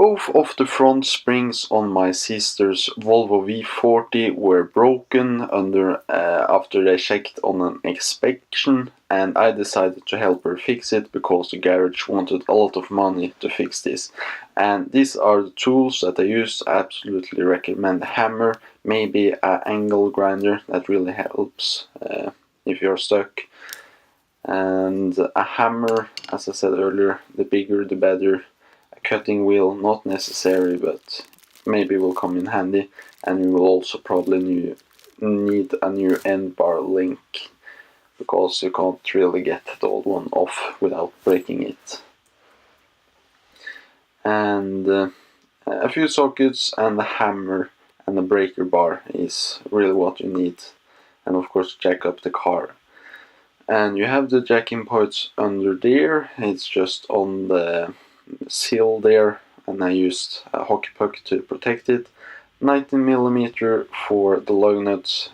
Both of the front springs on my sister's Volvo V40 were broken after they checked on an inspection, and I decided to help her fix it because the garage wanted a lot of money to fix this. And these are the tools that I use. I absolutely recommend a hammer, maybe an angle grinder, that really helps if you're stuck. And a hammer, as I said earlier, the bigger the better. Cutting wheel, not necessary, but maybe will come in handy. And you will also probably need a new end bar link, because you can't really get the old one off without breaking it. And a few sockets and a hammer and a breaker bar is really what you need. And of course jack up the car. And you have the jacking points under there. It's just on the seal there, and I used a hockey puck to protect it. 19mm for the lug nuts,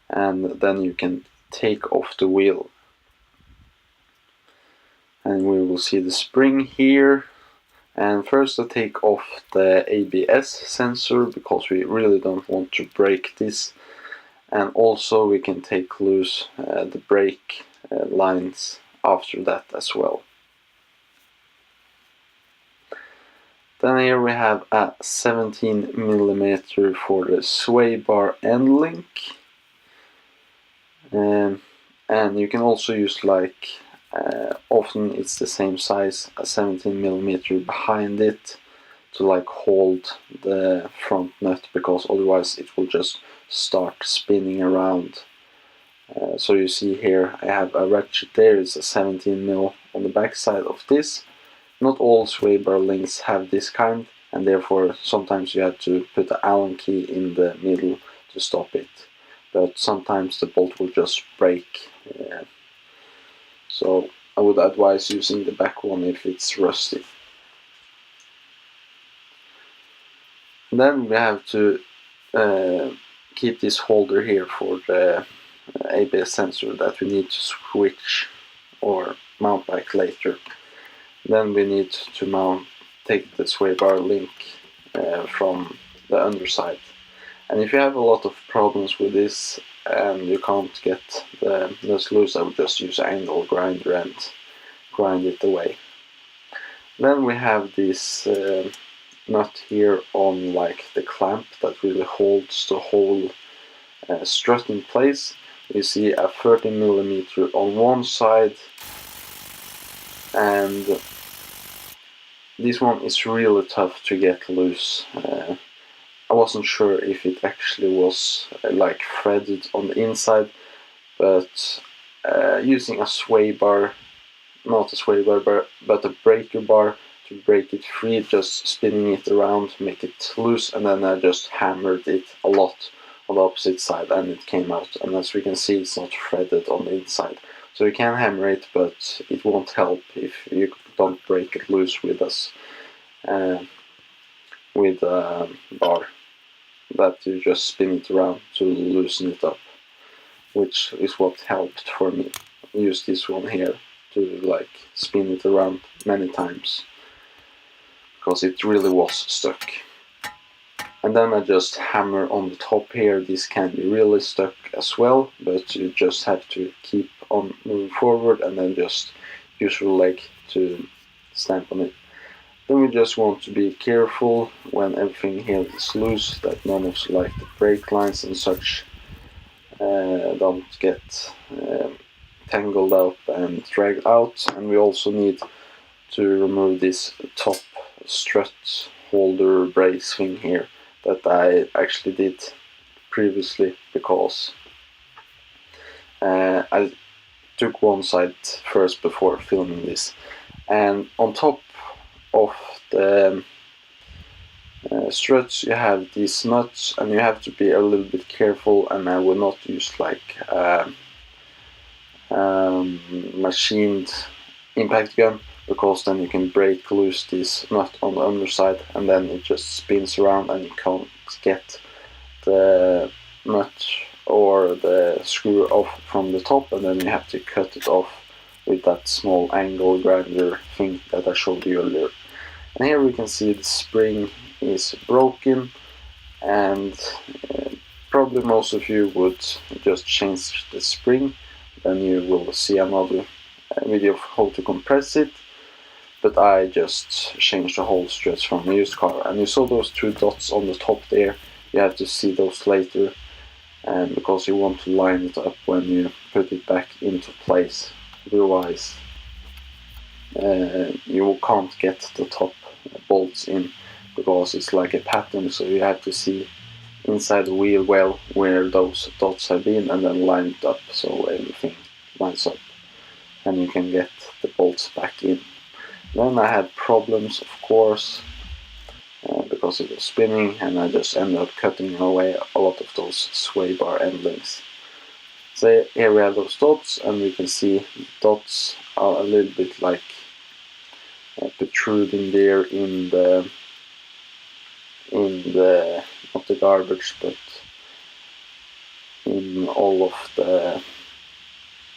and then you can take off the wheel. And we will see the spring here. And first I take off the ABS sensor, because we really don't want to break this. And also we can take loose the brake lines after that as well. Then here we have a 17mm for the sway bar end link. And you can also use, often it's the same size, a 17mm behind it to hold the front nut, because otherwise it will just start spinning around. So you see here I have a ratchet there, it's a 17mm on the back side of this. Not all sway bar links have this kind, and therefore sometimes you have to put the Allen key in the middle to stop it. But sometimes the bolt will just break. So I would advise using the back one if it's rusty. Then we have to keep this holder here for the ABS sensor that we need to switch or mount back later. Then we need to take the sway bar link from the underside. And if you have a lot of problems with this and you can't get the nuts loose, I would just use an angle grinder and grind it away. Then we have this nut here on the clamp that really holds the whole strut in place. You see a 30mm on one side, and this one is really tough to get loose. I wasn't sure if it actually was threaded on the inside, but using a sway bar, not a sway bar, but a breaker bar to break it free, just spinning it around, make it loose, and then I just hammered it a lot on the opposite side and it came out. And as we can see, it's not threaded on the inside. So you can hammer it, but it won't help if you don't break it loose with a bar that you just spin it around to loosen it up, which is what helped for me. I used this one here to spin it around many times because it really was stuck. And then I just hammer on the top here. This can be really stuck as well, but you just have to keep on moving forward and then just use your leg to stamp on it. Then we just want to be careful when everything here is loose, that none of the brake lines and such don't get tangled up and dragged out. And we also need to remove this top strut holder brace thing here that I actually did previously, because I took one side first before filming this. And on top of the struts you have these nuts, and you have to be a little bit careful, and I will not use machined impact gun, because then you can break loose this nut on the underside and then it just spins around and you can't get the nut or the screw off from the top, and then you have to cut it off with that small angle grinder thing that I showed you earlier. And here we can see the spring is broken, and probably most of you would just change the spring. Then you will see another video of how to compress it. But I just changed the whole struts from a used car. And you saw those 2 dots on the top there. You have to see those later, and because you want to line it up when you put it back into place. Otherwise you can't get the top bolts in, because it's like a pattern, so you have to see inside the wheel well where those dots have been, and then line it up so everything lines up and you can get the bolts back in. Then I had problems, of course, because it was spinning, and I just ended up cutting away a lot of those sway bar end links. So here we have those dots, and we can see the dots are a little bit like protruding there in the not the garbage, but in all of the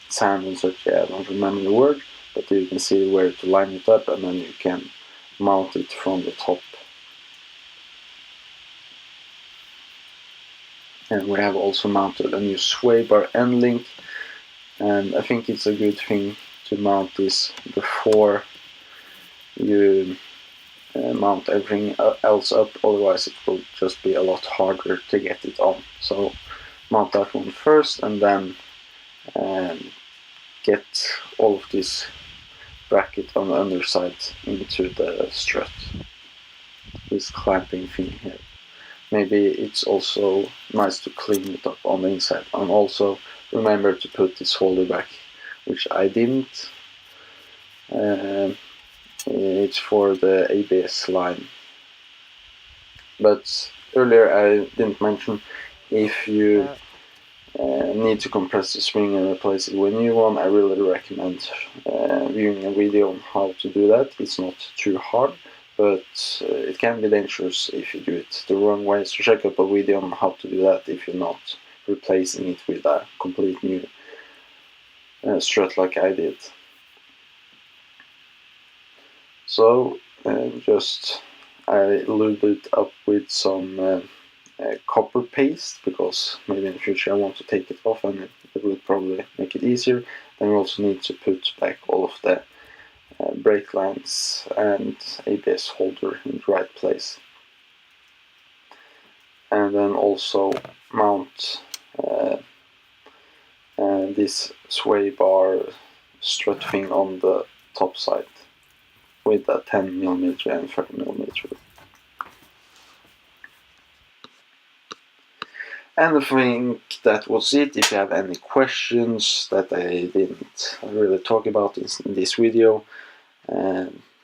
sand and such. Yeah, I don't remember the word, but you can see where to line it up, and then you can mount it from the top. And we have also mounted a new sway bar end link, and I think it's a good thing to mount this before you mount everything else up, otherwise it will just be a lot harder to get it on. So mount that one first, and then get all of this bracket on the underside into the strut, this clamping thing here. Maybe it's also nice to clean it up on the inside, and also remember to put this holder back, which I didn't. It's for the ABS line. But earlier I didn't mention, if you need to compress the spring and replace it with a new one, I really recommend viewing a video on how to do that. It's not too hard, but it can be dangerous if you do it the wrong way. So check out a video on how to do that if you're not replacing it with a complete new strut like I did. So just I lube it up with some copper paste, because maybe in the future I want to take it off, and it will probably make it easier. Then we also need to put back all of the brake lines and ABS holder in the right place, and then also mount this sway bar strut thing on the top side with a 10mm and 30mm. And I think that was it. If you have any questions that I didn't really talk about in this video,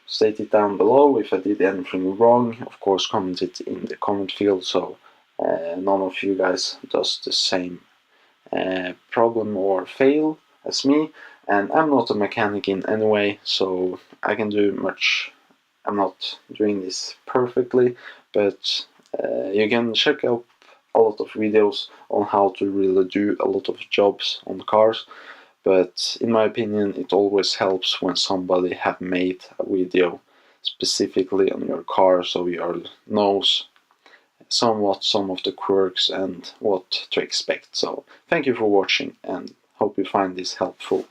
state it down below. If I did anything wrong, of course comment it in the comment field, so none of you guys does the same problem or fail as me. And I'm not a mechanic in any way, so I can do much. I'm not doing this perfectly, but you can check out a lot of videos on how to really do a lot of jobs on cars. But in my opinion, it always helps when somebody have made a video specifically on your car, so you knows somewhat some of the quirks and what to expect. So thank you for watching, and hope you find this helpful.